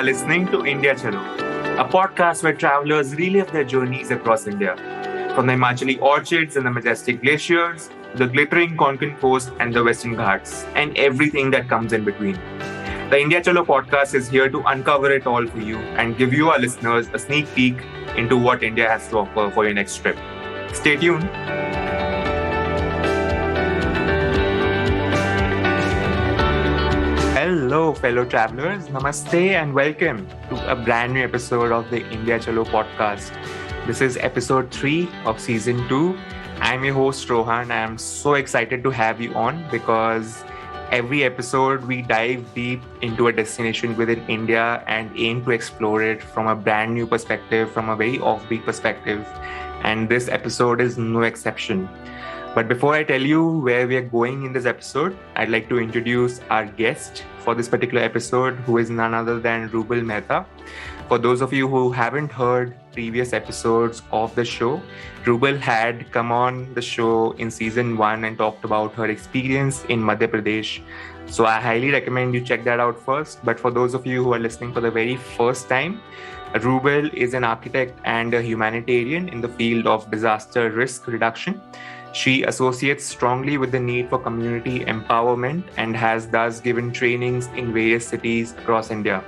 listening to India Chalo, a podcast where travelers relive their journeys across India. From the Himachali orchards and the majestic glaciers, the glittering Konkan coast and the Western Ghats, and everything that comes in between. The India Chalo podcast is here to uncover it all for you and give you, our listeners, a sneak peek into what India has to offer for your next trip. Stay tuned. Hello, fellow travelers. Namaste and welcome to a brand new episode of the India Chalo podcast. This is episode 3 of season 2. I'm your host, Rohan. I'm so excited to have you on because every episode we dive deep into a destination within India and aim to explore it from a brand new perspective, from a very offbeat perspective. And this episode is no exception. But before I tell you where we are going in this episode, I'd like to introduce our guest for this particular episode, who is none other than Rubal Mehta. For those of you who haven't heard previous episodes of the show, Rubal had come on the show in season 1 and talked about her experience in Madhya Pradesh. So I highly recommend you check that out first. But for those of you who are listening for the very first time, Rubal is an architect and a humanitarian in the field of disaster risk reduction. She associates strongly with the need for community empowerment and has thus given trainings in various cities across India.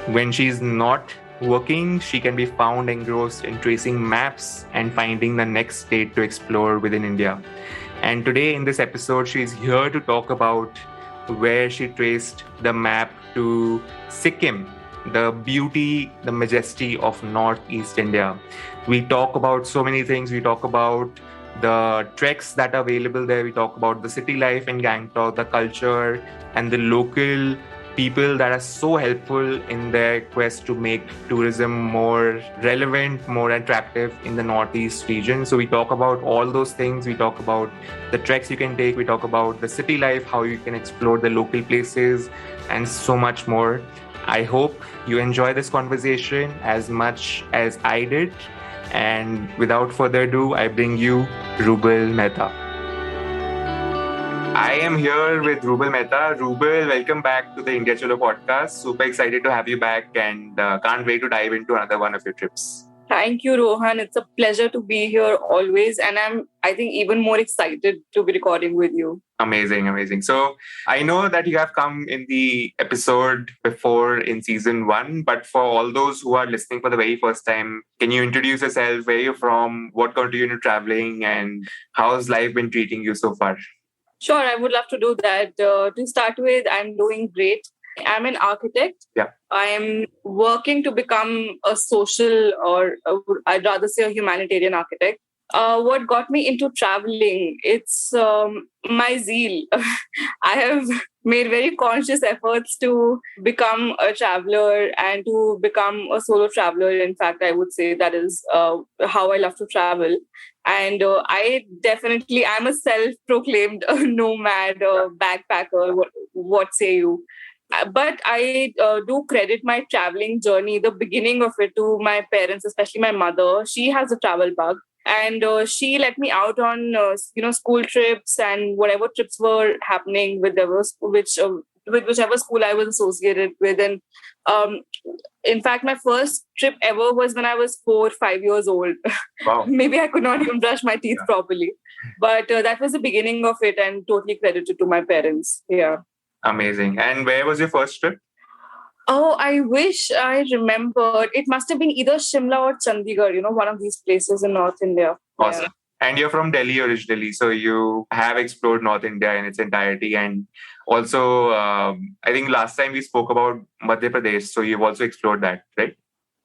When she's not working, she can be found engrossed in tracing maps and finding the next state to explore within India. And today in this episode, she's here to talk about where she traced the map to Sikkim, the beauty, the majesty of Northeast India. We talk about so many things. We talk about the treks that are available there. We talk about the city life in Gangtok, the culture, and the local people that are so helpful in their quest to make tourism more relevant, more attractive in the Northeast region. So we talk about all those things. We talk about the treks you can take. We talk about the city life, how you can explore the local places, and so much more. I hope you enjoy this conversation as much as I did. And without further ado, I bring you Rubal Mehta. I am here with Rubal Mehta. Rubal, welcome back to the India Chalo podcast. Super excited to have you back and can't wait to dive into another one of your trips. Thank you, Rohan. It's a pleasure to be here always. And I think, even more excited to be recording with you. Amazing. So I know that you have come in the episode before in season 1, but for all those who are listening for the very first time, can you introduce yourself, where you're from, what got you into traveling, and how's life been treating you so far? Sure, I would love to do that. To start with, I'm doing great. I'm an architect. Yeah. I am working to become a social, or I'd rather say a humanitarian architect. What got me into traveling? It's my zeal. I have made very conscious efforts to become a traveler and to become a solo traveler. In fact, I would say that is how I love to travel. And I'm a self-proclaimed nomad, backpacker, what say you. But I do credit my traveling journey, the beginning of it, to my parents, especially my mother. She has a travel bug. And she let me out on, school trips and whatever trips were happening with whichever school I was associated with. And in fact, my first trip ever was when I was 4-5 years old. Wow. Maybe I could not even brush my teeth properly. But that was the beginning of it, and totally credited to my parents. Yeah. Amazing. And where was your first trip? Oh, I wish I remembered. It must have been either Shimla or Chandigarh, one of these places in North India. Awesome. Yeah. And you're from Delhi originally, so you have explored North India in its entirety. And also, I think last time we spoke about Madhya Pradesh, so you've also explored that, right?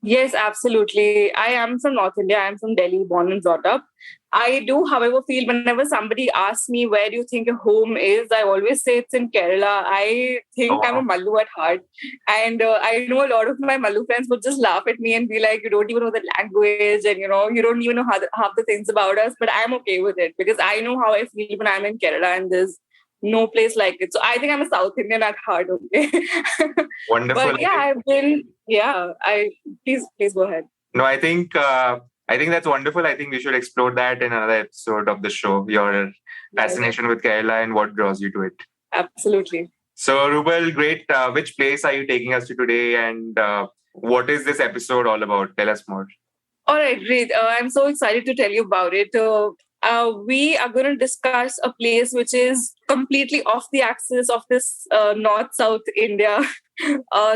Yes, absolutely. I am from North India. I'm from Delhi, born and brought up. I do, however, feel whenever somebody asks me, where do you think your home is? I always say it's in Kerala. I think I'm a Mallu at heart. And I know a lot of my Mallu friends would just laugh at me and be like, you don't even know the language and, you don't even know half the things about us. But I'm okay with it because I know how I feel when I'm in Kerala, and there's no place like it. So I think I'm a South Indian at heart. Okay. Wonderful. But yeah, please go ahead. No, I think that's wonderful. I think we should explore that in another episode of the show. Your fascination with Kerala and what draws you to it. Absolutely. So, Rubal, great. Which place are you taking us to today, and what is this episode all about? Tell us more. All right, great. I'm so excited to tell you about it. We are going to discuss a place which is completely off the axis of this north-south India.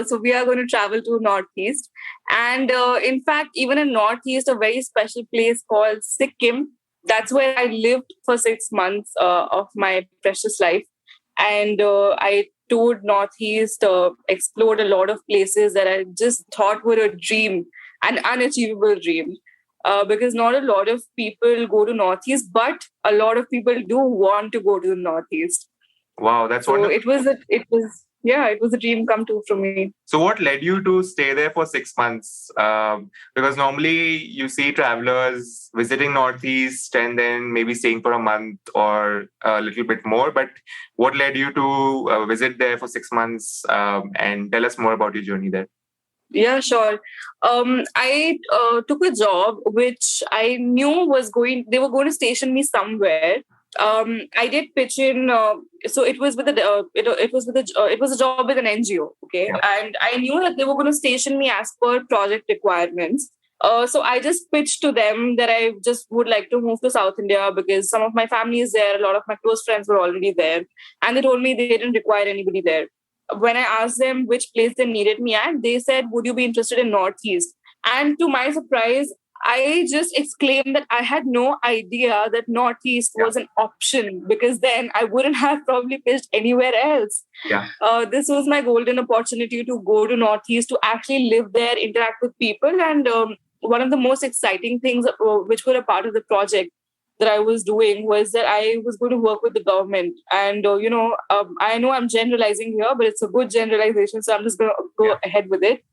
So we are going to travel to northeast, and in fact, even in northeast, a very special place called Sikkim. That's where I lived for 6 months of my precious life, and I toured northeast, explored a lot of places that I just thought were a dream, an unachievable dream. Because not a lot of people go to northeast, but a lot of people do want to go to the northeast. Wow, that's So wonderful. it was a dream come true for me. So, what led you to stay there for 6 months? Because normally you see travelers visiting Northeast and then maybe staying for a month or a little bit more. But what led you to visit there for 6 months? And tell us more about your journey there. Yeah, sure. I took a job which I knew they were going to station me somewhere. I did pitch in, so it was with it was a job with an NGO, okay, Yeah. and I knew that they were going to station me as per project requirements. So I just pitched to them that I just would like to move to South India because some of my family is there, a lot of my close friends were already there, and they told me they didn't require anybody there. When I asked them which place they needed me at, they said, "Would you be interested in Northeast?" And to my surprise, I just exclaimed that I had no idea that Northeast was an option because then I wouldn't have probably pitched anywhere else. Yeah. This was my golden opportunity to go to Northeast, to actually live there, interact with people. And one of the most exciting things which were a part of the project that I was doing was that I was going to work with the government. And, I know I'm generalizing here, but it's a good generalization. So I'm just going to go ahead with it,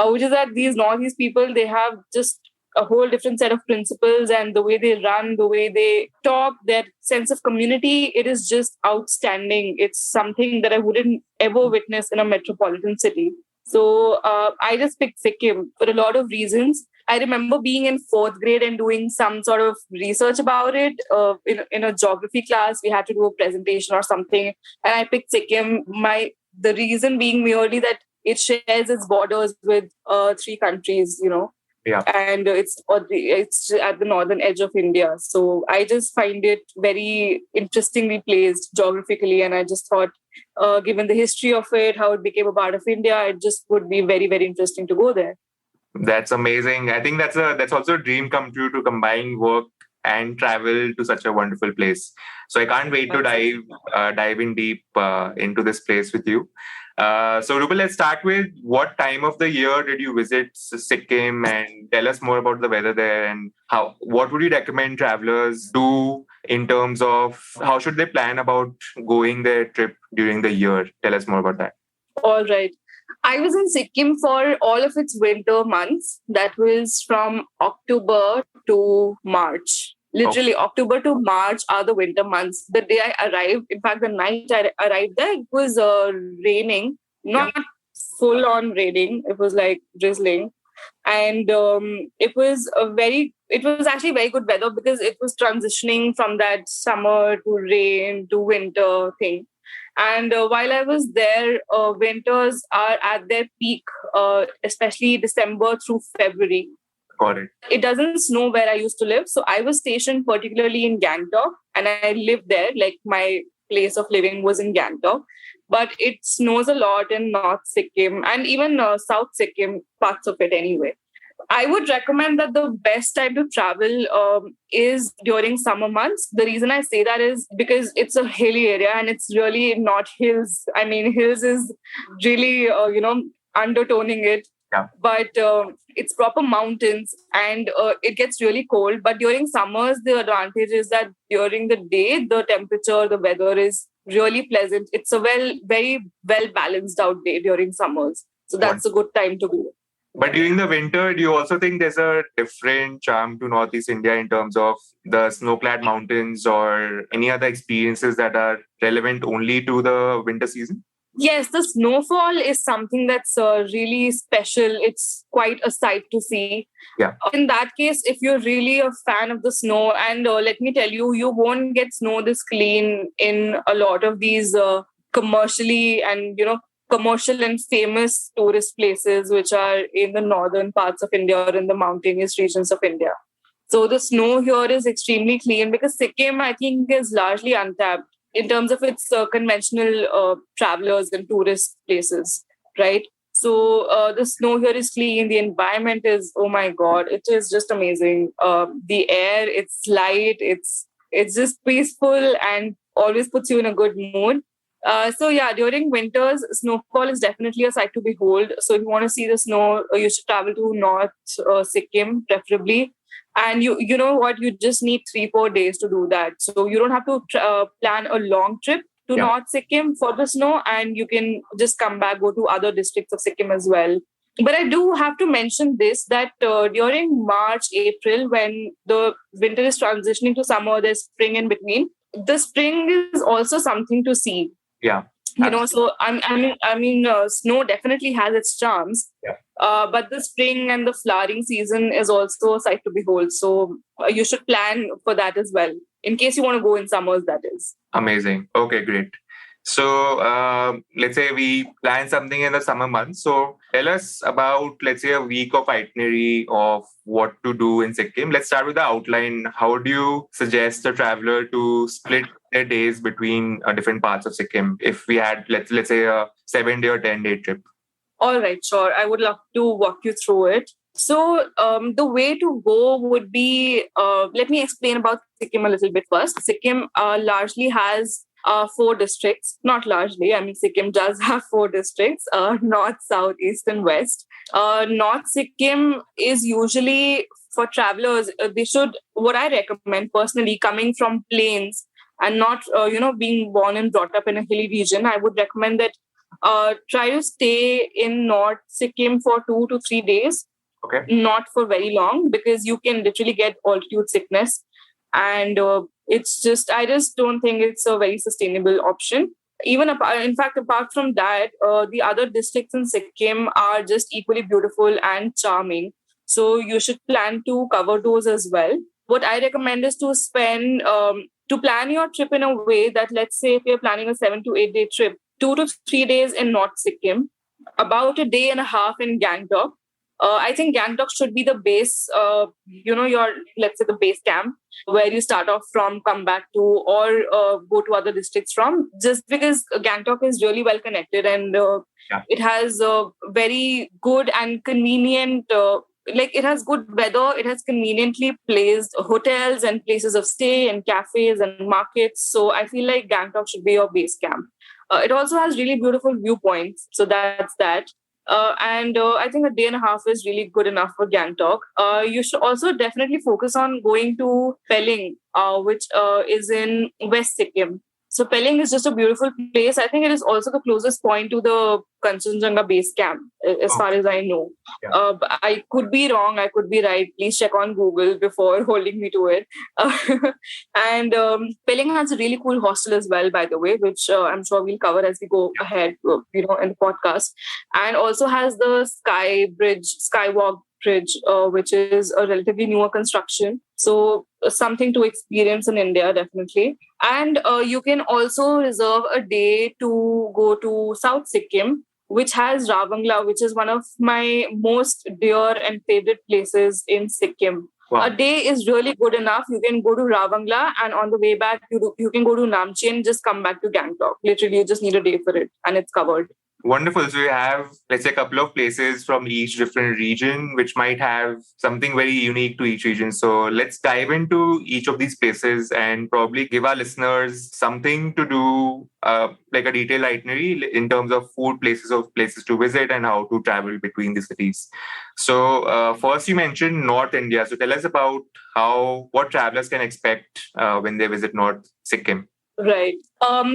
which is that these Northeast people, they have just a whole different set of principles, and the way they run, the way they talk, their sense of community, it is just outstanding. It's something that I wouldn't ever witness in a metropolitan city. So I just picked Sikkim for a lot of reasons. I remember being in fourth grade and doing some sort of research about it. In a geography class, we had to do a presentation or something, and I picked Sikkim. The reason being merely that it shares its borders with three countries, Yeah. and it's at the northern edge of India. So I just find it very interestingly placed geographically, and I just thought, given the history of it, how it became a part of India, it just would be very, very interesting to go there. That's amazing. I think that's also a dream come true, to combine work and travel to such a wonderful place. So I can't wait to dive in deep into this place with you. So Rubal, let's start with what time of the year did you visit Sikkim, and tell us more about the weather there, and what would you recommend travelers do in terms of how should they plan about going their trip during the year? Tell us more about that. All right. I was in Sikkim for all of its winter months. That was from October to March. Literally, October to March are the winter months. The day I arrived, in fact, the night I arrived there, it was raining, not full on raining. It was like drizzling. And it was actually very good weather because it was transitioning from that summer to rain to winter thing. And while I was there, winters are at their peak, especially December through February. Got it. It doesn't snow where I used to live. So I was stationed particularly in Gangtok, and I lived there. Like, my place of living was in Gangtok. But it snows a lot in North Sikkim and even South Sikkim, parts of it anyway. I would recommend that the best time to travel is during summer months. The reason I say that is because it's a hilly area and it's really not hills. I mean, hills is really, undertoning it. Yeah. But it's proper mountains, and it gets really cold. But during summers, the advantage is that during the day, the temperature, the weather is really pleasant. It's a very well balanced out day during summers. So that's a good time to go. But during the winter, do you also think there's a different charm to Northeast India in terms of the snow-clad mountains or any other experiences that are relevant only to the winter season? Yes, the snowfall is something that's really special. It's quite a sight to see. Yeah. In that case, if you're really a fan of the snow, and let me tell you, you won't get snow this clean in a lot of these commercially and, commercial and famous tourist places which are in the northern parts of India or in the mountainous regions of India. So the snow here is extremely clean because Sikkim, I think, is largely untapped in terms of its conventional travelers and tourist places, right? So the snow here is clean. The environment is, oh my God, it is just amazing. The air, it's light, it's just peaceful and always puts you in a good mood. So yeah, during winters, snowfall is definitely a sight to behold. So if you want to see the snow, you should travel to North Sikkim, preferably. And you know what? You just need 3-4 days to do that. So you don't have to plan a long trip to North Sikkim for the snow, and you can just come back, go to other districts of Sikkim as well. But I do have to mention this that during March, April, when the winter is transitioning to summer, there's spring in between. The spring is also something to see. Yeah. So snow definitely has its charms. Yeah. But the spring and the flowering season is also a sight to behold. So you should plan for that as well, in case you want to go in summers, that is. Amazing. Okay, great. So let's say we plan something in the summer months. So tell us about, let's say, a week of itinerary of what to do in Sikkim. Let's start with the outline. How do you suggest a traveler to split their days between different parts of Sikkim if we had, let's say, a 7-day or 10-day trip? All right, sure. I would love to walk you through it. So the way to go would be, let me explain about Sikkim a little bit first. Sikkim largely has 4 districts. Not largely. I mean, Sikkim does have 4 districts, north, south, east, and west. North Sikkim is usually for travelers, they should, what I recommend personally, coming from plains and not, being born and brought up in a hilly region, I would recommend that try to stay in North Sikkim for 2 to 3 days. Okay. Not for very long, because you can literally get altitude sickness. And I just don't think it's a very sustainable option. In fact, apart from that, the other districts in Sikkim are just equally beautiful and charming. So you should plan to cover those as well. What I recommend is to to plan your trip in a way that, let's say if you're planning a 7 to 8 day trip, 2 to 3 days in North Sikkim, about a day and a half in Gangtok. I think Gangtok should be the base, let's say the base camp where you start off from, come back to, or go to other districts from, just because Gangtok is really well connected and it has very good and convenient, it has good weather, it has conveniently placed hotels and places of stay and cafes and markets. So I feel like Gangtok should be your base camp. It also has really beautiful viewpoints. So that's that. And I think a day and a half is really good enough for Gangtok. You should also definitely focus on going to Pelling, which is in West Sikkim. So Pelling is just a beautiful place. I think it is also the closest point to the Kanchenjunga base camp, as far as I know. Yeah. I could be wrong. I could be right. Please check on Google before holding me to it. And Pelling has a really cool hostel as well, by the way, which I'm sure we'll cover as we go ahead, in the podcast. And also has the Skywalk Bridge, which is a relatively newer construction. So something to experience in India, definitely. And you can also reserve a day to go to South Sikkim, which has Ravangla, which is one of my most dear and favorite places in Sikkim. Wow. A day is really good enough. You can go to Ravangla, and on the way back, you can go to Namchi and just come back to Gangtok. Literally, you just need a day for it, and it's covered. Wonderful. So you have, let's say, a couple of places from each different region, which might have something very unique to each region. So let's dive into each of these places and probably give our listeners something to do, like a detailed itinerary in terms of food, places to visit, and how to travel between the cities. So first, you mentioned North India. So tell us about what travelers can expect when they visit North Sikkim. Right.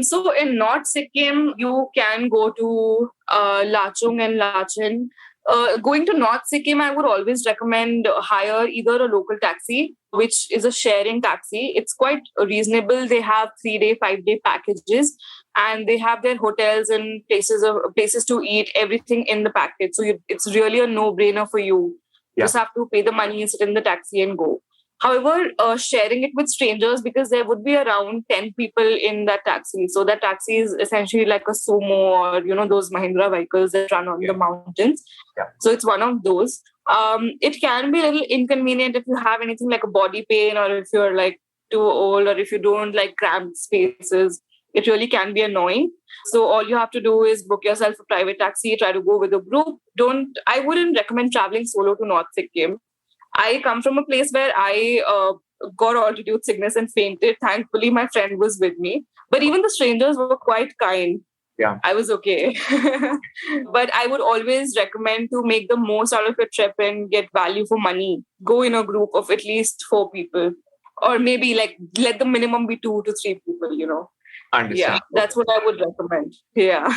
So in North Sikkim, you can go to Lachung and Lachen. Going to North Sikkim, I would always recommend hire either a local taxi, which is a sharing taxi. It's quite reasonable. They have 3-day, 5-day packages, and they have their hotels and places to eat, everything in the package. So it's really a no-brainer for you. You just have to pay the money, sit in the taxi and go. However, sharing it with strangers, because there would be around 10 people in that taxi. So that taxi is essentially like a sumo, or, those Mahindra vehicles that run on the mountains. Yeah. So it's one of those. It can be a little inconvenient if you have anything like a body pain, or if you're like too old, or if you don't like cramped spaces. It really can be annoying. So all you have to do is book yourself a private taxi, try to go with a group. I wouldn't recommend traveling solo to North Sikkim. I come from a place where I got altitude sickness and fainted. Thankfully, my friend was with me. But even the strangers were quite kind. Yeah. I was okay. But I would always recommend to make the most out of your trip and get value for money. Go in a group of at least 4 people. Or maybe like let the minimum be 2 to 3 people. Understand. Yeah, that's what I would recommend. Yeah.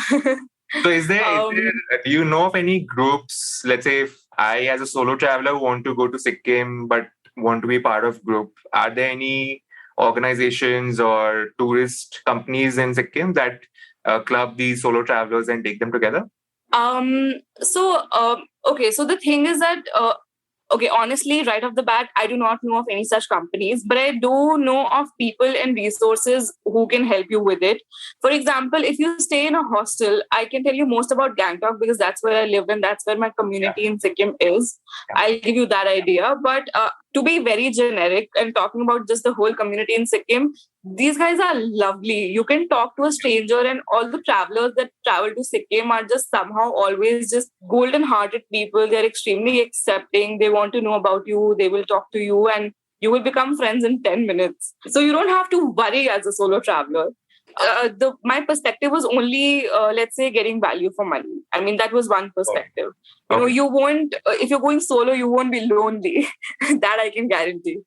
So do you know of any groups, let's say if I as a solo traveler want to go to Sikkim but want to be part of group, are there any organizations or tourist companies in Sikkim that club these solo travelers and take them together? Okay, so the thing is that okay, honestly, right off the bat, I do not know of any such companies, but I do know of people and resources who can help you with it. For example, if you stay in a hostel, I can tell you most about Gangtok because that's where I live and that's where my community in Sikkim is. I'll give you that idea. But to be very generic and talking about just the whole community in Sikkim, these guys are lovely. You can talk to a stranger, and all the travelers that travel to Sikkim are just somehow always just golden hearted people. They're extremely accepting. They want to know about you. They will talk to you, and you will become friends in 10 minutes. So you don't have to worry as a solo traveler. My perspective was only, let's say, getting value for money. I mean, that was one perspective. You won't, if you're going solo, you won't be lonely. That I can guarantee.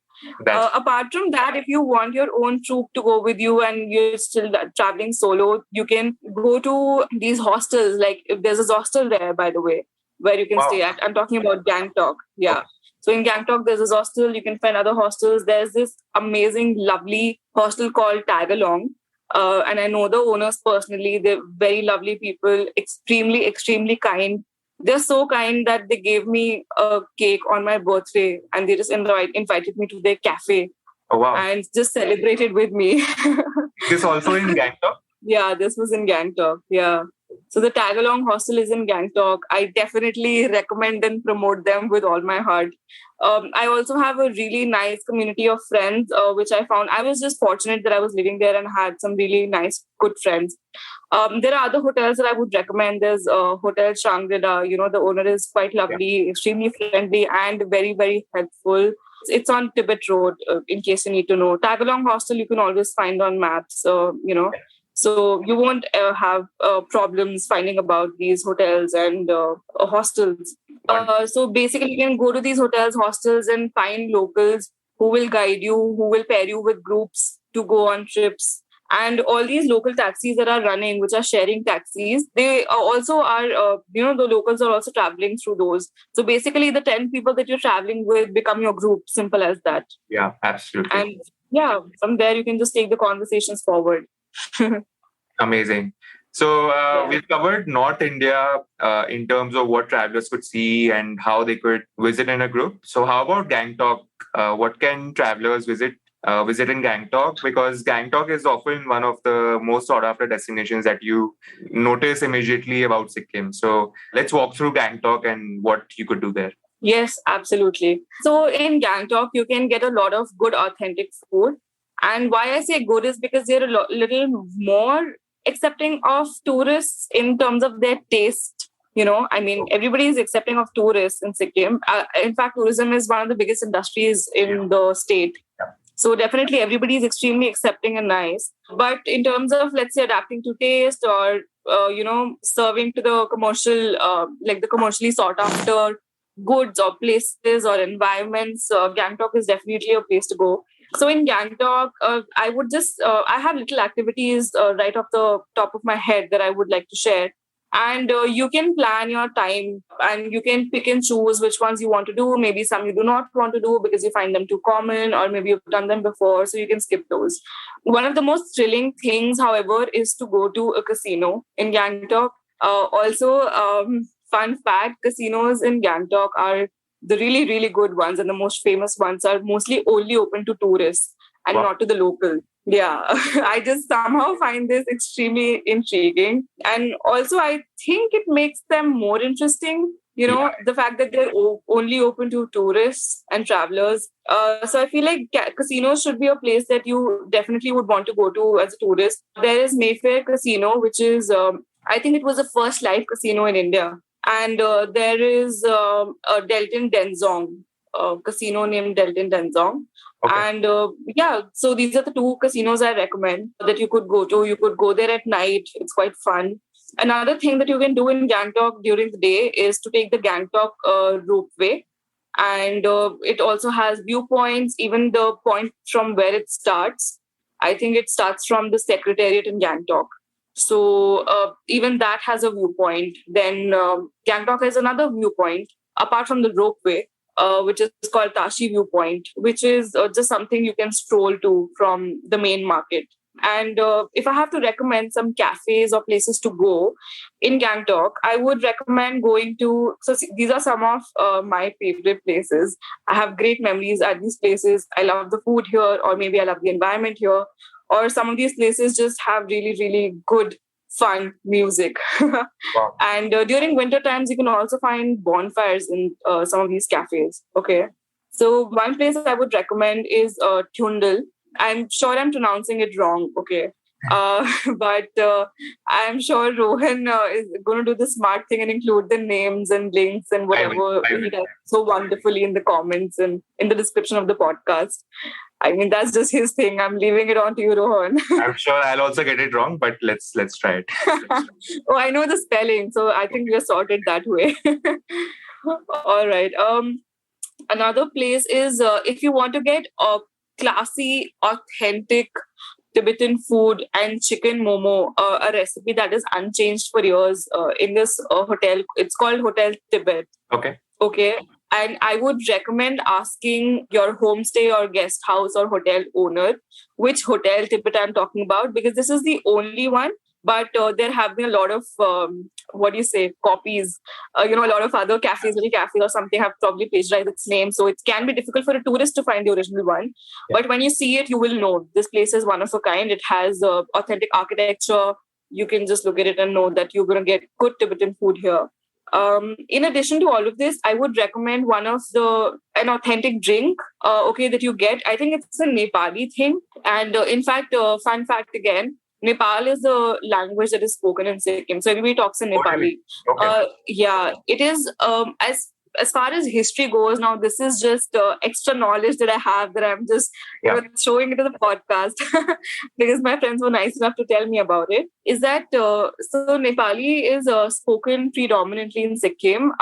Apart from that, if you want your own troop to go with you and you're still traveling solo, you can go to these hostels. Like if there's a hostel there, by the way, where you can stay at. I'm talking about Gangtok. Yeah. Okay. So in Gangtok, there's a hostel. You can find other hostels. There's this amazing, lovely hostel called Tag Along. And I know the owners personally. They're very lovely people, extremely, extremely kind. They're so kind that they gave me a cake on my birthday and they just invited me to their cafe. Oh, wow. And just celebrated with me. This also in Gangtok? Yeah, this was in Gangtok. Yeah. So the Tagalong hostel is in Gangtok. I definitely recommend and promote them with all my heart. I also have a really nice community of friends, which I found. I was just fortunate that I was living there and had some really nice, good friends. There are other hotels that I would recommend. There's Hotel Shangri-La. The owner is quite lovely, extremely friendly, and very, very helpful. It's on Tibet Road, in case you need to know. Tagalong Hostel, you can always find on maps, So you won't have problems finding about these hotels and hostels. So basically, you can go to these hotels, hostels, and find locals who will guide you, who will pair you with groups to go on trips. And all these local taxis that are running, which are sharing taxis, they also are, the locals are also traveling through those. So basically, the 10 people that you're traveling with become your group. Simple as that. Yeah, absolutely. And yeah, from there, you can just take the conversations forward. Amazing. So we've covered North India in terms of what travelers could see and how they could visit in a group. So how about Gangtok? What can travelers visit in Gangtok? Because Gangtok is often one of the most sought after destinations that you notice immediately about Sikkim. So let's walk through Gangtok and what you could do there. Yes, absolutely. So in Gangtok, you can get a lot of good, authentic food. And why I say good is because they're a little more accepting of tourists in terms of their taste. Everybody is accepting of tourists in Sikkim. In fact, tourism is one of the biggest industries in the state. So definitely everybody is extremely accepting and nice. But in terms of, let's say, adapting to taste or, serving to the commercial, the commercially sought after goods or places or environments, Gangtok is definitely a place to go. So in Gangtok, I have little activities right off the top of my head that I would like to share. And you can plan your time and you can pick and choose which ones you want to do. Maybe some you do not want to do because you find them too common, or maybe you've done them before, so you can skip those. One of the most thrilling things, however, is to go to a casino in Gangtok. Fun fact, casinos in Gangtok are the really, really good ones and the most famous ones are mostly only open to tourists and Wow. not to the local. Yeah, I just somehow find this extremely intriguing. And also, I think it makes them more interesting. Yeah. The fact that they're only open to tourists and travelers. So I feel like casinos should be a place that you definitely would want to go to as a tourist. There is Mayfair Casino, which is, I think it was the first live casino in India. And there is a Delton Denzong, casino named Delton Denzong. Okay. And so these are the two casinos I recommend that you could go to. You could go there at night. It's quite fun. Another thing that you can do in Gangtok during the day is to take the Gangtok ropeway. And it also has viewpoints, even the point from where it starts. I think it starts from the Secretariat in Gangtok. So even that has a viewpoint. Then Gangtok has another viewpoint apart from the ropeway, which is called Tashi Viewpoint, which is just something you can stroll to from the main market. And if I have to recommend some cafes or places to go in Gangtok, I would recommend going to. So these are some of my favorite places. I have great memories at these places. I love the food here, or maybe I love the environment here, or some of these places just have really, really good, fun music. Wow. And during winter times, you can also find bonfires in some of these cafes. Okay. So one place I would recommend is Tyundal. I'm sure I'm pronouncing it wrong. Okay. But I'm sure Rohan is going to do the smart thing and include the names and links and whatever I will. he does so wonderfully in the comments and in the description of the podcast. I mean, that's just his thing. I'm leaving it on to you, Rohan. I'm sure I'll also get it wrong, but let's try it. Oh, I know the spelling, so I think we're sorted that way. All right. Another place is if you want to get a classy, authentic Tibetan food and chicken momo, a recipe that is unchanged for years in this hotel. It's called Hotel Tibet. Okay. Okay. And I would recommend asking your homestay or guest house or hotel owner which Hotel Tibet I'm talking about, because this is the only one. But there have been a lot of, copies. A lot of other cafes, little cafes or something have probably plagiarized its name. So it can be difficult for a tourist to find the original one. Yeah. But when you see it, you will know this place is one of a kind. It has authentic architecture. You can just look at it and know that you're going to get good Tibetan food here. In addition to all of this, I would recommend an authentic drink, that you get. I think it's a Nepali thing. And in fact, fun fact again, Nepal is a language that is spoken in Sikkim. So everybody talks in Nepali. Okay. It is, as far as history goes, now this is just extra knowledge that I have that I'm just showing into the podcast because my friends were nice enough to tell me about it. Is that so Nepali is spoken predominantly in Sikkim.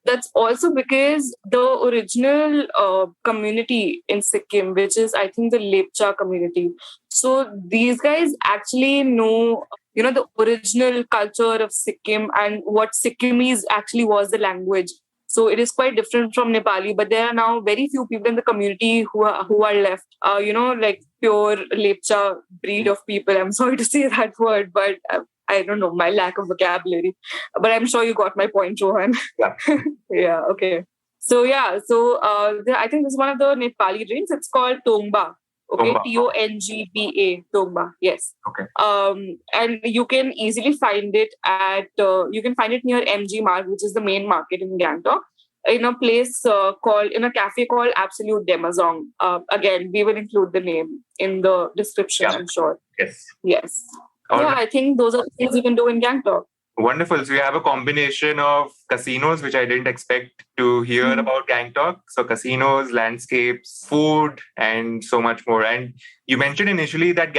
That's also because the original community in Sikkim, which is I think the Lepcha community. So these guys actually know the original culture of Sikkim and what Sikkimese actually was the language. So it is quite different from Nepali, but there are now very few people in the community who are left, like pure Lepcha breed of people. I'm sorry to say that word, but I don't know, my lack of vocabulary. But I'm sure you got my point, Rohan. Yeah. Yeah, okay. So I think this is one of the Nepali drinks. It's called Tongba. Okay, Tongba, Tongba, yes. Okay. And you can easily find it near MG Mark, which is the main market in Gangtok, in a cafe called Absolute Demazong. Again, we will include the name in the description, I'm sure. Yes. Right. I think those are the things you can do in Gangtok. Wonderful. So you have a combination of casinos, which I didn't expect to hear about Gangtok. So casinos, landscapes, food, and so much more. And you mentioned initially that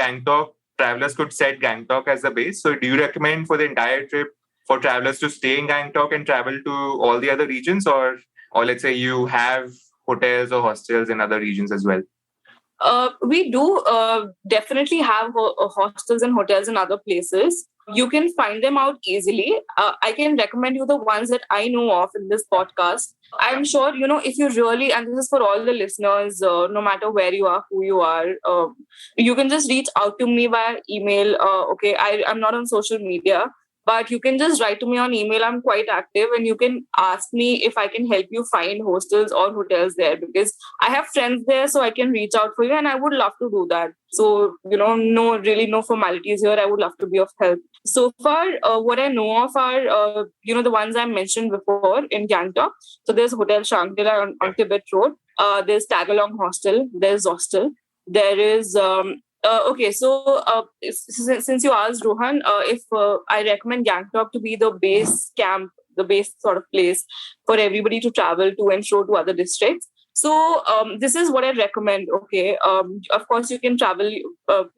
travelers could set Gangtok as the base. So do you recommend for the entire trip for travelers to stay in Gangtok and travel to all the other regions? Or let's say you have hotels or hostels in other regions as well? We do definitely have hostels and hotels in other places. You can find them out easily. I can recommend you the ones that I know of in this podcast. I'm sure, if you really, and this is for all the listeners, no matter where you are, who you are, you can just reach out to me via email. I'm not on social media, But you can just write to me on email. I'm quite active, and you can ask me if I can help you find hostels or hotels there, because I have friends there, so I can reach out for you, and I would love to do that. So, no formalities here. I would love to be of help. So far, what I know of are, the ones I mentioned before in Gangtok. So there's Hotel Shangri-La on Tibet Road. There's Tagalong Hostel. There's Hostel. There is okay, so since you asked, Rohan, if I recommend Gangtok to be the base camp, the base sort of place for everybody to travel to and fro to other districts. So this is what I recommend. Okay, of course you can travel,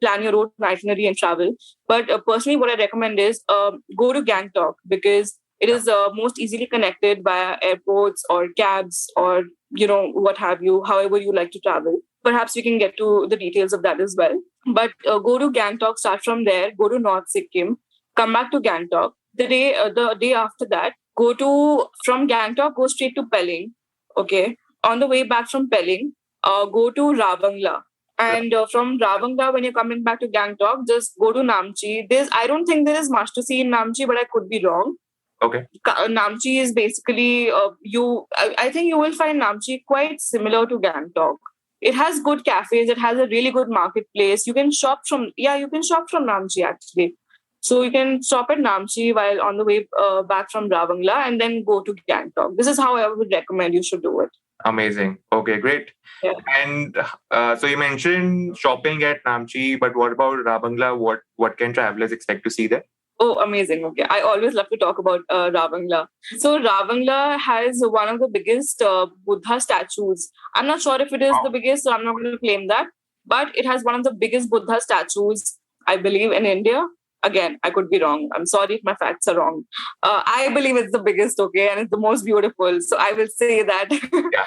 plan your own itinerary and travel. But personally, what I recommend is go to Gangtok, because it is most easily connected via airports or cabs or what have you, however you like to travel. Perhaps we can get to the details of that as well. But go to Gangtok, start from there, go to North Sikkim, come back to Gangtok. The day after that, from Gangtok, go straight to Pelling. Okay. On the way back from Pelling, go to Ravangla. And from Ravangla, when you're coming back to Gangtok, just go to Namchi. I don't think there is much to see in Namchi, but I could be wrong. Okay. Namchi is basically I think you will find Namchi quite similar to Gangtok. It has good cafes. It has a really good marketplace. You can shop from Namchi actually. So you can stop at Namchi while on the way back from Ravangla, and then go to Gangtok. This is how I would recommend you should do it. Amazing. Okay, great. Yeah. And so you mentioned shopping at Namchi, but what about Ravangla? What can travelers expect to see there? Oh, amazing. Okay. I always love to talk about Ravangla. So Ravangla has one of the biggest Buddha statues. I'm not sure if it is the biggest, so I'm not going to claim that. But it has one of the biggest Buddha statues, I believe, in India. Again, I could be wrong. I'm sorry if my facts are wrong. I believe it's the biggest, okay, and it's the most beautiful. So I will say that. Yeah.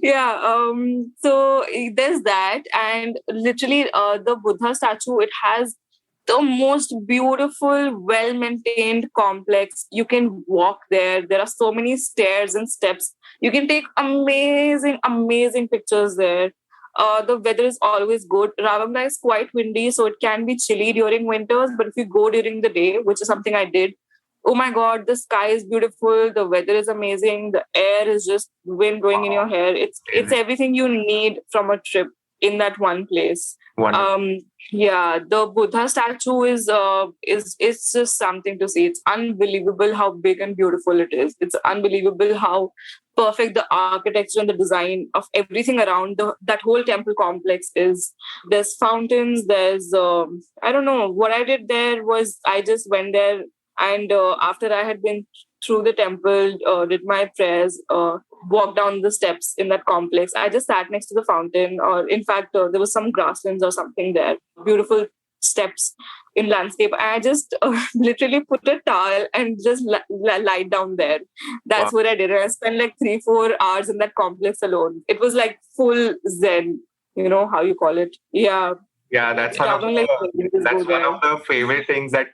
Yeah. So there's that. And literally, the Buddha statue, it has the most beautiful, well-maintained complex. You can walk there. There are so many stairs and steps. You can take amazing, amazing pictures there. The weather is always good. Ravangla is quite windy, so it can be chilly during winters. But if you go during the day, which is something I did, oh my God, the sky is beautiful. The weather is amazing. The air is just wind blowing in your hair. It's everything you need from a trip in that one place. Yeah, the Buddha statue is just something to see. It's unbelievable how big and beautiful it is. It's unbelievable how perfect the architecture and the design of everything around that whole temple complex is. There's fountains. There's I don't know what I did there was I just went there, and after I had been through the temple, did my prayers, walked down the steps in that complex. I just sat next to the fountain, or in fact, there was some grasslands or something there. Beautiful steps in landscape. I just literally put a towel and just lied down there. That's what I did. I spent like 3-4 hours in that complex alone. It was like full Zen, how you call it. Yeah. Yeah, that's one of the favorite things that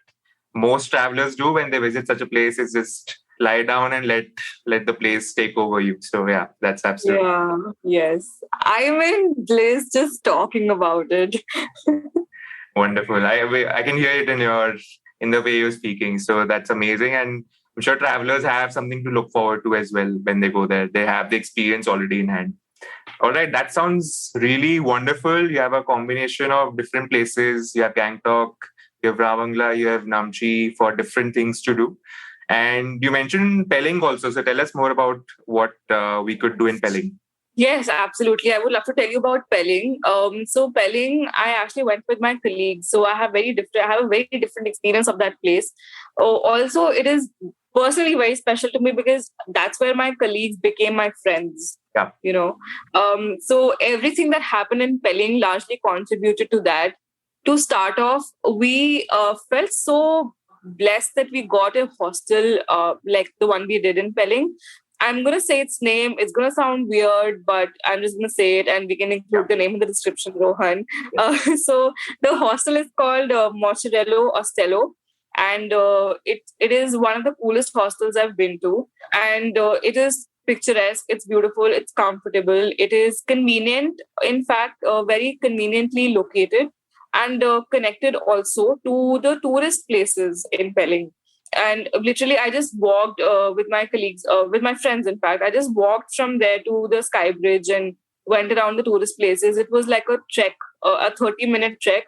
most travelers do when they visit such a place, is just lie down and let the place take over you. So yeah, that's absolutely. Yeah, yes. I'm in bliss just talking about it. Wonderful. I can hear it in the way you're speaking. So that's amazing. And I'm sure travelers have something to look forward to as well when they go there. They have the experience already in hand. All right, that sounds really wonderful. You have a combination of different places. You have Gangtok, you have Ravangla, you have Namchi for different things to do. And you mentioned Pelling also. So tell us more about what we could do in Pelling. Yes, absolutely. I would love to tell you about Pelling. So Pelling, I actually went with my colleagues. So I have a very different experience of that place. Also, it is personally very special to me because that's where my colleagues became my friends. Yeah. So everything that happened in Pelling largely contributed to that. To start off, we felt so blessed that we got a hostel like the one we did in Pelling. I'm going to say its name. It's going to sound weird, but I'm just going to say it, and we can include the name in the description, Rohan. So the hostel is called Mozzarella Ostello, and it is one of the coolest hostels I've been to. And it is picturesque, it's beautiful, it's comfortable, it is convenient. In fact, very conveniently located. and connected also to the tourist places in Pelling. And literally, I just walked with my colleagues, with my friends, in fact. I just walked from there to the Sky Bridge and went around the tourist places. It was like a trek, a 30-minute trek,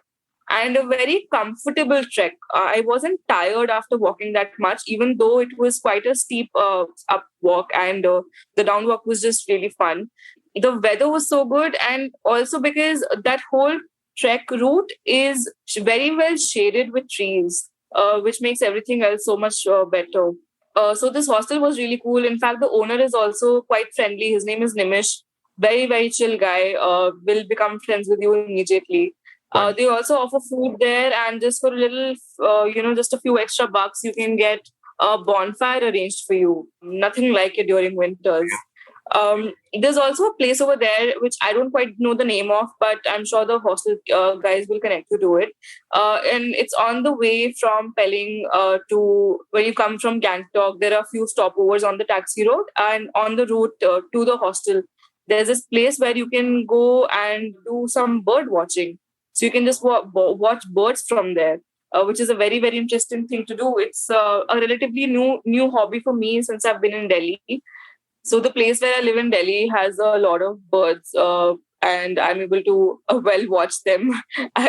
and a very comfortable trek. I wasn't tired after walking that much, even though it was quite a steep up walk, and the down walk was just really fun. The weather was so good, and also because that whole trek route is very well shaded with trees, which makes everything else so much better. So this hostel was really cool. In fact, the owner is also quite friendly. His name is Nimish. Very, very chill guy. Will become friends with you immediately. They also offer food there, and just for a little, just a few extra bucks, you can get a bonfire arranged for you. Nothing like it during winters. There's also a place over there which I don't quite know the name of, but I'm sure the hostel guys will connect you to it. And it's on the way from Pelling to when you come from Gangtok. There are a few stopovers on the taxi road, and on the route to the hostel, there's this place where you can go and do some bird watching. So you can just watch birds from there. Which is a very, very interesting thing to do. It's a relatively new hobby for me since I've been in Delhi. So the place where I live in Delhi has a lot of birds, and I'm able to watch them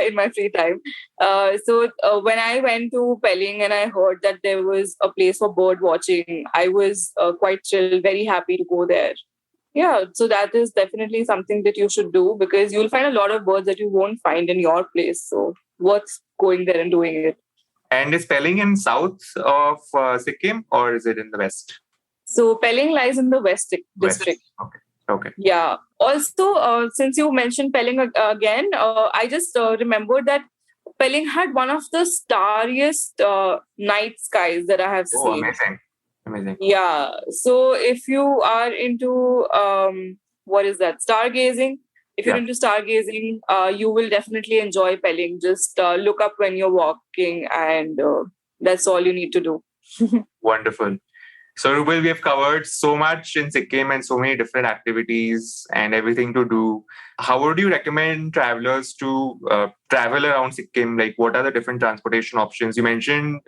in my free time. So when I went to Pelling and I heard that there was a place for bird watching, I was quite chill, very happy to go there. Yeah, so that is definitely something that you should do because you'll find a lot of birds that you won't find in your place. So worth going there and doing it. And is Pelling in south of Sikkim or is it in the west? So Pelling lies in the west district. Okay. Yeah. Also, since you mentioned Pelling again, I just remembered that Pelling had one of the starriest night skies that I have seen. Amazing. Yeah. So if you are into what is that? Stargazing. If you're into stargazing, you will definitely enjoy Pelling. Just look up when you're walking, and that's all you need to do. Wonderful. So, Rubal, we have covered so much in Sikkim and so many different activities and everything to do. How would you recommend travelers to travel around Sikkim? Like, what are the different transportation options? You mentioned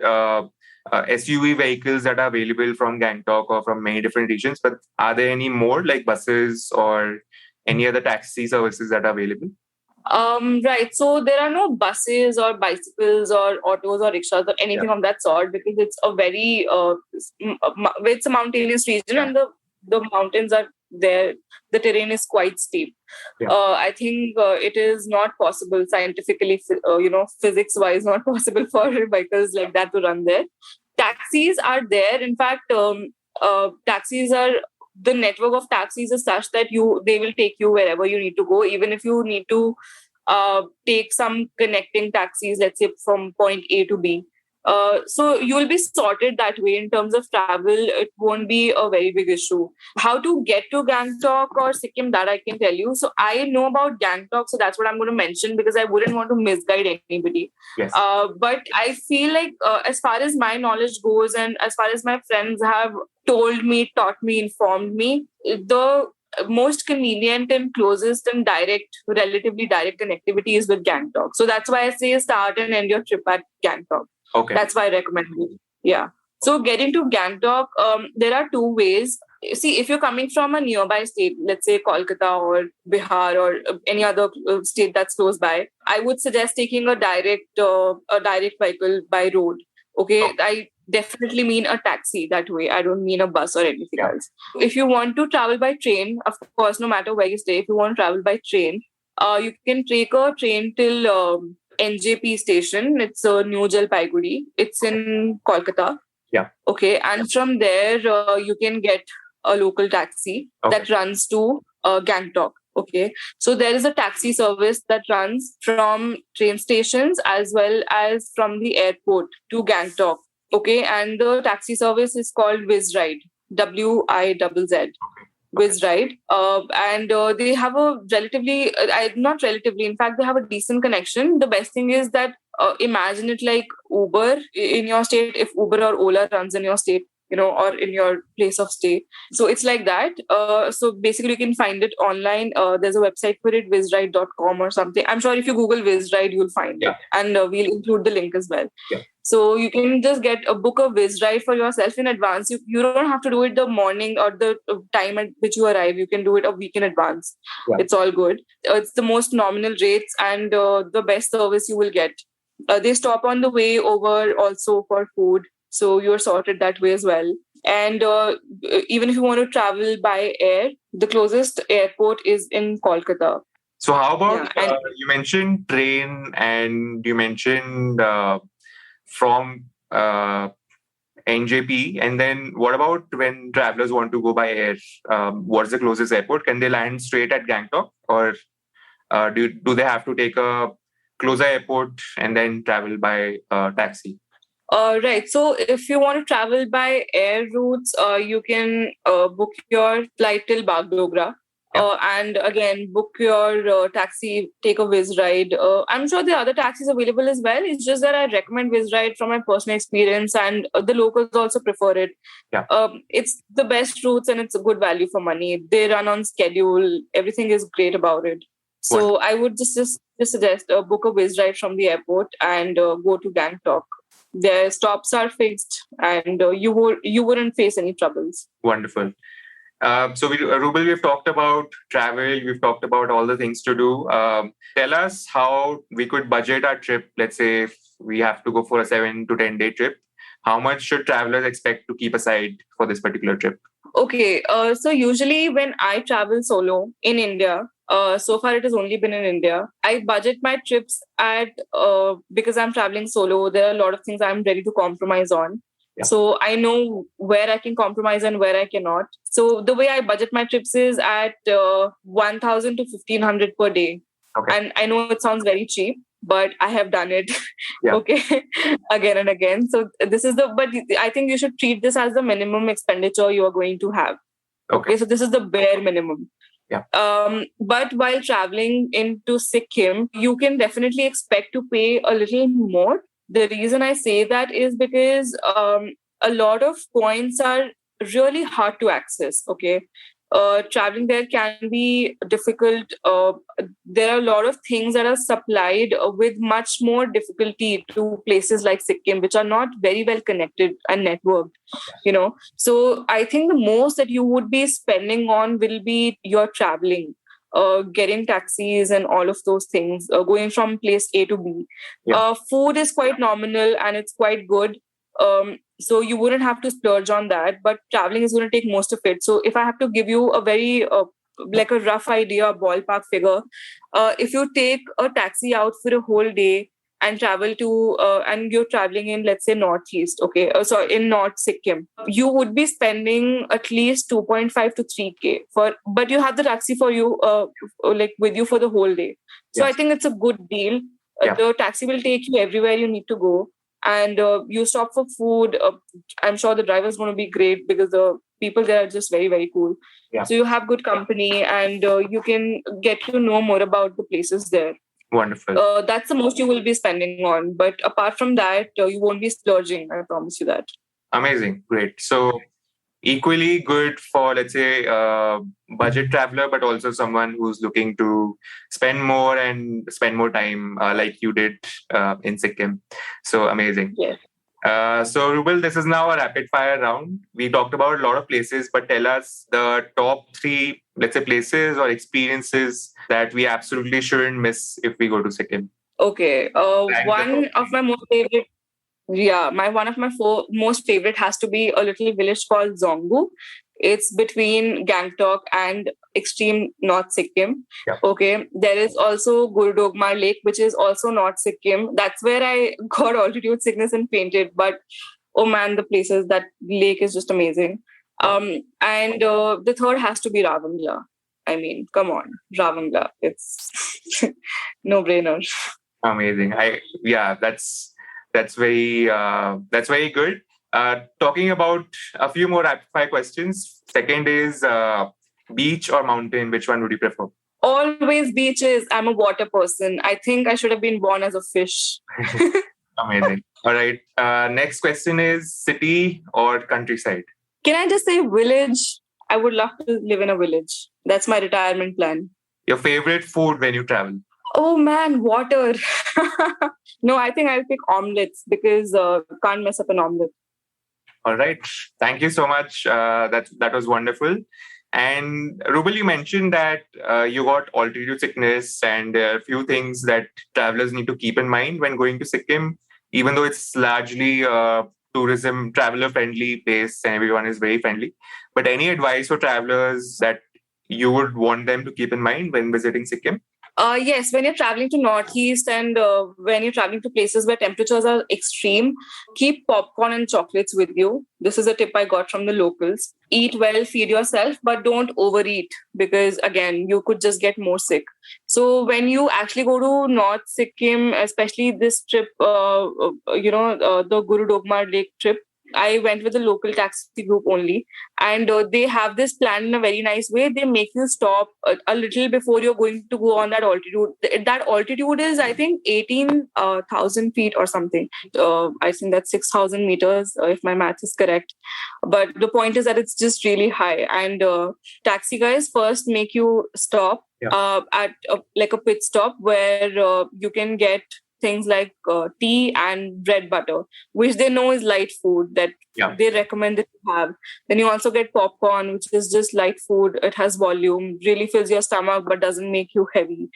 SUV vehicles that are available from Gangtok or from many different regions, but are there any more like buses or any other taxi services that are available? Right. So there are no buses or bicycles or autos or rickshaws or anything of that sort because it's a very it's a mountainous region and the mountains are there. The terrain is quite steep. I think it is not possible scientifically, physics wise, not possible for vehicles like that to run there. Taxis are there. In fact, taxis are. The network of taxis is such that they will take you wherever you need to go, even if you need to take some connecting taxis, let's say from point A to B. So you will be sorted that way in terms of travel. It won't be a very big issue. How to get to Gangtok or Sikkim, that I can tell you. So I know about Gangtok, so that's what I'm going to mention because I wouldn't want to misguide anybody. Yes. But I feel like as far as my knowledge goes and as far as my friends have told me, taught me, informed me, the most convenient and closest and relatively direct connectivity is with Gangtok. So that's why I say start and end your trip at Gangtok. Okay. That's why I recommend it. Yeah. So getting to Gangtok, there are two ways. See, if you're coming from a nearby state, let's say Kolkata or Bihar or any other state that's close by, I would suggest taking a direct vehicle by road. Okay. I definitely mean a taxi that way. I don't mean a bus or anything else. If you want to travel by train, of course, no matter where you stay, if you want to travel by train, you can take a train till NJP station. It's New Jalpaiguri. It's in Kolkata. Yeah. Okay. And from there, you can get a local taxi that runs to Gangtok. Okay. So there is a taxi service that runs from train stations as well as from the airport to Gangtok. Okay. And the taxi service is called WizRide. WIZZ. WizRide. And they have a not relatively, in fact, they have a decent connection. The best thing is that imagine it like Uber in your state. If Uber or Ola runs in your state, or in your place of stay. So it's like that. So basically, you can find it online. There's a website for it, wizride.com or something. I'm sure if you Google Wizride, you'll find it. And we'll include the link as well. Yeah. So you can just get a book of Wizride for yourself in advance. You don't have to do it the morning or the time at which you arrive. You can do it a week in advance. Yeah. It's all good. It's the most nominal rates and the best service you will get. They stop on the way over also for food. So you're sorted that way as well. And even if you want to travel by air, the closest airport is in Kolkata. So how about, you mentioned train and you mentioned from NJP, and then what about when travelers want to go by air? What's the closest airport? Can they land straight at Gangtok, or do they have to take a closer airport and then travel by taxi? Right. So if you want to travel by air routes, you can book your flight till Bagdogra. And again, book your taxi, take a Wizride. I'm sure there are other taxis available as well. It's just that I recommend Wizride from my personal experience, and the locals also prefer it. Yeah. It's the best routes and it's a good value for money. They run on schedule. Everything is great about it. So I would just suggest book a Wizride from the airport and go to Gangtok. Their stops are fixed, and you wouldn't face any troubles. Wonderful. So, Rubal, we've talked about travel. We've talked about all the things to do. Tell us how we could budget our trip. Let's say if we have to go for a 7 to 10 day trip, how much should travelers expect to keep aside for this particular trip? Okay. So usually when I travel solo in India, so far it has only been in India, I budget my trips at, because I'm traveling solo, there are a lot of things I'm ready to compromise on. Yeah. So I know where I can compromise and where I cannot. So the way I budget my trips is at 1,000 to 1,500 per day. Okay. And I know it sounds very cheap, but I have done it. Yeah. Okay. Again and again. So but I think you should treat this as the minimum expenditure you are going to have. Okay. So this is the bare minimum. Yeah. But while traveling into Sikkim, you can definitely expect to pay a little more. The reason I say that is because a lot of points are really hard to access. Okay. Traveling there can be difficult. There are a lot of things that are supplied with much more difficulty to places like Sikkim, which are not very well connected and networked, So I think the most that you would be spending on will be your traveling, getting taxis and all of those things, going from place A to B. Yeah. Food is quite nominal and it's quite good. So you wouldn't have to splurge on that, but traveling is going to take most of it. So if I have to give you a very like a rough idea, a ballpark figure, if you take a taxi out for a whole day and travel to and you're traveling in, let's say, northeast, okay, so in North Sikkim, you would be spending at least 2.5 to 3K but you have the taxi for you, like with you for the whole day. So yes. I think it's a good deal. The taxi will take you everywhere you need to go. And you stop for food. I'm sure the driver is going to be great because the people there are just very, very cool. Yeah. So you have good company and you can get to know more about the places there. Wonderful. That's the most you will be spending on. But apart from that, you won't be splurging. I promise you that. Amazing. Great. So equally good for, let's say, budget traveler, but also someone who's looking to spend more time like you did in Sikkim. So amazing. Yes. So Rubal, this is now a rapid fire round. We talked about a lot of places, but tell us the top 3, let's say, places or experiences that we absolutely shouldn't miss if we go to Sikkim. Okay. One of my most favorite most favorite has to be a little village called Zongbu. It's between Gangtok and extreme North Sikkim. Yeah. Okay. There is also Gurdogmar Lake, which is also North Sikkim. That's where I got altitude sickness and fainted. But oh man, the places, that lake is just amazing. And the third has to be Ravangla. I mean, come on, Ravangla. It's no brainer. Amazing. That's very good. Talking about a few more rapid fire questions. Second is beach or mountain. Which one would you prefer? Always beaches. I'm a water person. I think I should have been born as a fish. Amazing. All right. Next question is city or countryside? Can I just say village? I would love to live in a village. That's my retirement plan. Your favorite food when you travel? Oh man, water. No, I think I'll pick omelets because can't mess up an omelet. All right. Thank you so much. That was wonderful. And Rubal, you mentioned that you got altitude sickness, and there are a few things that travelers need to keep in mind when going to Sikkim, even though it's largely a tourism traveler friendly place and everyone is very friendly. But any advice for travelers that you would want them to keep in mind when visiting Sikkim? Yes, when you're traveling to Northeast and when you're traveling to places where temperatures are extreme, keep popcorn and chocolates with you. This is a tip I got from the locals. Eat well, feed yourself, but don't overeat because, again, you could just get more sick. So, when you actually go to North Sikkim, especially this trip, the Guru Dogmar Lake trip, I went with a local taxi group only, and they have this plan in a very nice way. They make you stop a little before you're going to go on that altitude. That altitude is, I think, 18,000 feet or something. I think that's 6,000 meters, if my math is correct. But the point is that it's just really high, and taxi guys first make you stop at like a pit stop where you can get things like tea and bread butter, which they know is light food that they recommend that you have. Then you also get popcorn, which is just light food. It has volume, really fills your stomach, but doesn't make you heavy.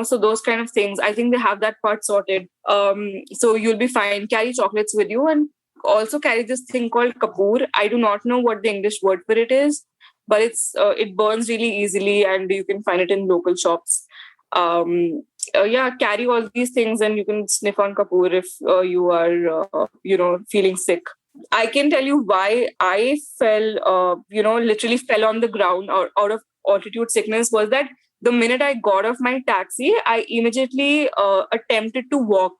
So those kind of things. I think they have that part sorted. So you'll be fine. Carry chocolates with you and also carry this thing called kapoor. I do not know what the English word for it is, but it burns really easily and you can find it in local shops. Carry all these things and you can sniff on kapoor if you are, feeling sick. I can tell you why I fell, literally fell on the ground or out of altitude sickness was that the minute I got off my taxi, I immediately attempted to walk.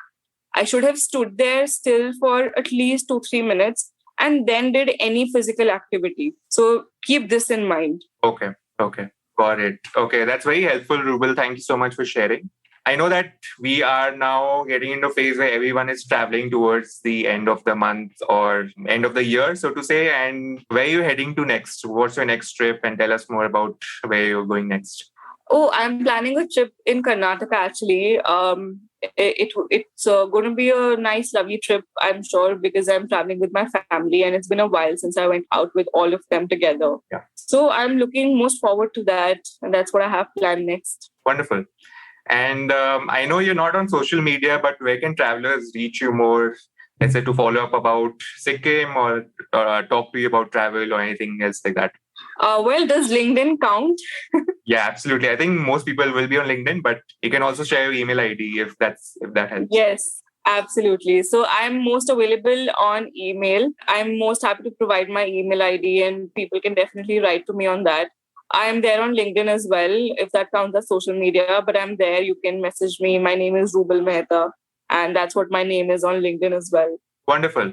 I should have stood there still for at least 2-3 minutes and then did any physical activity. So keep this in mind. Okay. Got it. Okay, that's very helpful, Rubal. Thank you so much for sharing. I know that we are now getting into a phase where everyone is traveling towards the end of the month or end of the year, so to say. And where are you heading to next? What's your next trip? And tell us more about where you're going next. Oh, I'm planning a trip in Karnataka actually. It's going to be a nice, lovely trip, I'm sure, because I'm traveling with my family and it's been a while since I went out with all of them together. Yeah. So I'm looking most forward to that. And that's what I have planned next. Wonderful. And I know you're not on social media, but where can travelers reach you more? Let's say to follow up about Sikkim or talk to you about travel or anything else like that. Does LinkedIn count? Yeah, absolutely. I think most people will be on LinkedIn, but you can also share your email ID if that helps. Yes, absolutely. So I'm most available on email. I'm most happy to provide my email ID and people can definitely write to me on that. I am there on LinkedIn as well, if that counts as social media, but I'm there. You can message me. My name is Rubal Mehta, and that's what my name is on LinkedIn as well. Wonderful.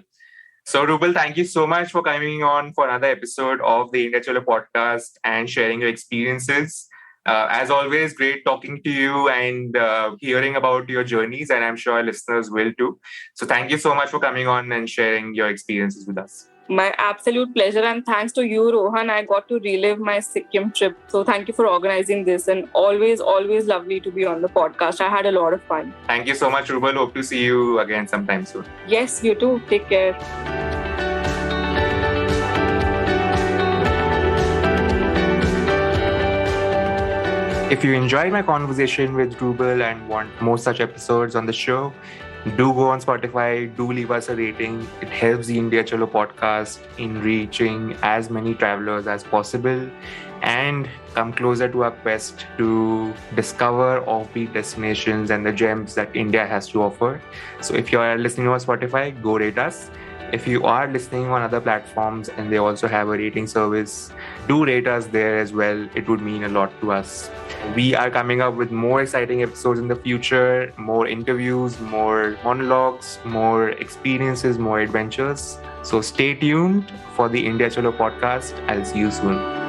So, Rubal, thank you so much for coming on for another episode of the India Chalo podcast and sharing your experiences. As always, great talking to you and hearing about your journeys, and I'm sure our listeners will too. So, thank you so much for coming on and sharing your experiences with us. My absolute pleasure, and thanks to you, Rohan. I got to relive my Sikkim trip. So thank you for organizing this, and always lovely to be on the podcast. I had a lot of fun. Thank you so much, Rubal. Hope to see you again sometime soon. Yes, you too. Take care. If you enjoyed my conversation with Rubal and want more such episodes on the show, do go on Spotify, do leave us a rating. It helps the India Chalo podcast in reaching as many travelers as possible and come closer to our quest to discover offbeat destinations and the gems that India has to offer. So if you are listening on Spotify, go rate us. If you are listening on other platforms and they also have a rating service, do rate us there as well. It would mean a lot to us. We are coming up with more exciting episodes in the future, more interviews, more monologues, more experiences, more adventures. So stay tuned for the India Chalo podcast. I'll see you soon.